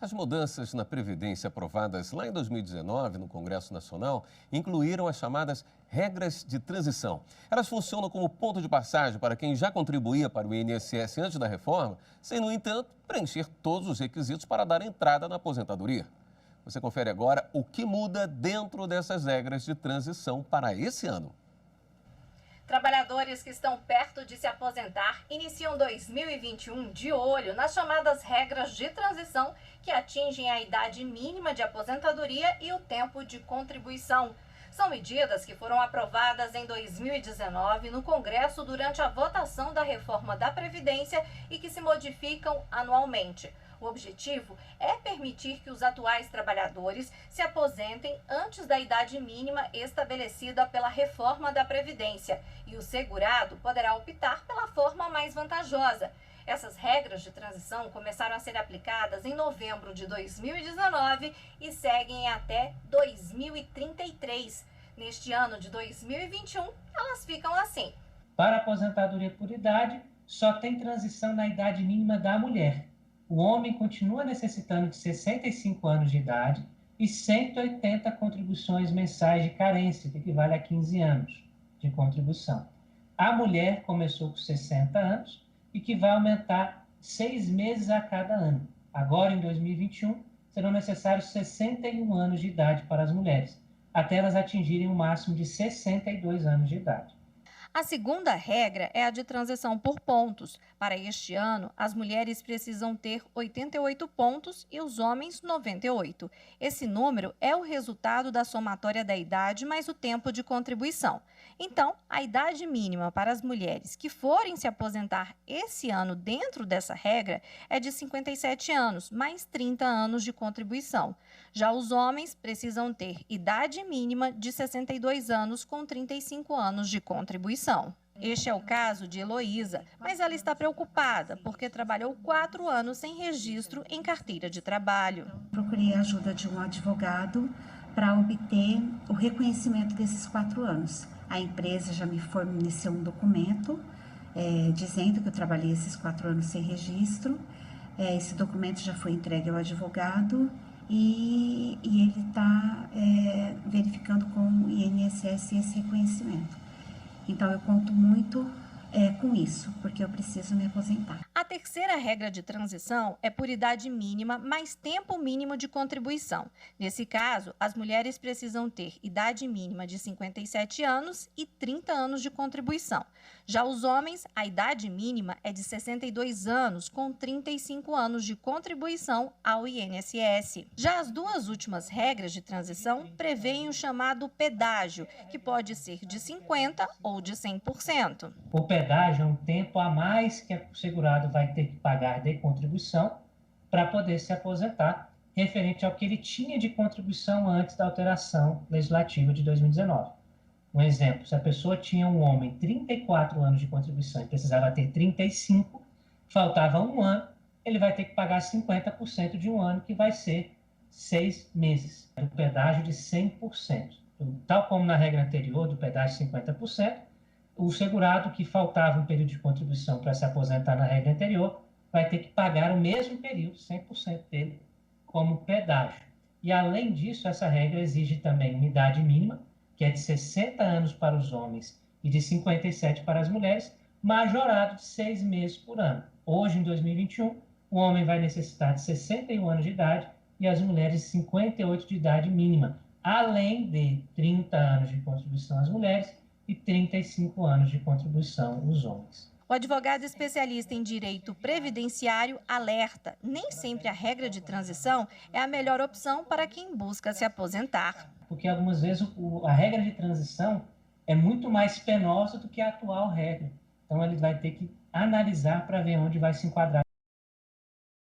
As mudanças na Previdência aprovadas lá em 2019 no Congresso Nacional incluíram as chamadas regras de transição. Elas funcionam como ponto de passagem para quem já contribuía para o INSS antes da reforma, sem, no entanto, preencher todos os requisitos para dar entrada na aposentadoria. Você confere agora o que muda dentro dessas regras de transição para esse ano. Trabalhadores que estão perto de se aposentar iniciam 2021 de olho nas chamadas regras de transição que atingem a idade mínima de aposentadoria e o tempo de contribuição. São medidas que foram aprovadas em 2019 no Congresso durante a votação da reforma da Previdência e que se modificam anualmente. O objetivo é permitir que os atuais trabalhadores se aposentem antes da idade mínima estabelecida pela reforma da Previdência e o segurado poderá optar pela forma mais vantajosa. Essas regras de transição começaram a ser aplicadas em novembro de 2019 e seguem até 2033. Neste ano de 2021, elas ficam assim. Para a aposentadoria por idade, só tem transição na idade mínima da mulher. O homem continua necessitando de 65 anos de idade e 180 contribuições mensais de carência, que equivale a 15 anos de contribuição. A mulher começou com 60 anos e que vai aumentar 6 meses a cada ano. Agora, em 2021, serão necessários 61 anos de idade para as mulheres, até elas atingirem um máximo de 62 anos de idade. A segunda regra é a de transição por pontos. Para este ano, as mulheres precisam ter 88 pontos e os homens 98. Esse número é o resultado da somatória da idade mais o tempo de contribuição. Então, a idade mínima para as mulheres que forem se aposentar esse ano dentro dessa regra é de 57 anos, mais 30 anos de contribuição. Já os homens precisam ter idade mínima de 62 anos com 35 anos de contribuição. Este é o caso de Heloísa, mas ela está preocupada porque trabalhou 4 anos sem registro em carteira de trabalho. Procurei a ajuda de um advogado para obter o reconhecimento desses 4 anos. A empresa já me forneceu um documento dizendo que eu trabalhei esses 4 anos sem registro. Esse documento já foi entregue ao advogado e ele está verificando com o INSS esse reconhecimento. Então, eu conto muito com isso, porque eu preciso me aposentar. A terceira regra de transição é por idade mínima mais tempo mínimo de contribuição. Nesse caso, as mulheres precisam ter idade mínima de 57 anos e 30 anos de contribuição. Já os homens, a idade mínima é de 62 anos, com 35 anos de contribuição ao INSS. Já as duas últimas regras de transição prevêem o chamado pedágio, que pode ser de 50% ou de 100%. O pedágio é um tempo a mais que o segurado vai ter que pagar de contribuição para poder se aposentar, referente ao que ele tinha de contribuição antes da alteração legislativa de 2019. Um exemplo, se a pessoa tinha um homem 34 anos de contribuição e precisava ter 35, faltava um ano, ele vai ter que pagar 50% de um ano, que vai ser 6 meses. O pedágio de 100%. Tal como na regra anterior do pedágio de 50%, o segurado que faltava um período de contribuição para se aposentar na regra anterior vai ter que pagar o mesmo período, 100% dele, como pedágio. E, além disso, essa regra exige também uma idade mínima, que é de 60 anos para os homens e de 57 para as mulheres, majorado de 6 meses por ano. Hoje, em 2021, o homem vai necessitar de 61 anos de idade e as mulheres de 58 de idade mínima, além de 30 anos de contribuição às mulheres e 35 anos de contribuição os homens. O advogado especialista em direito previdenciário alerta: nem sempre a regra de transição é a melhor opção para quem busca se aposentar. Porque algumas vezes a regra de transição é muito mais penosa do que a atual regra. Então ele vai ter que analisar para ver onde vai se enquadrar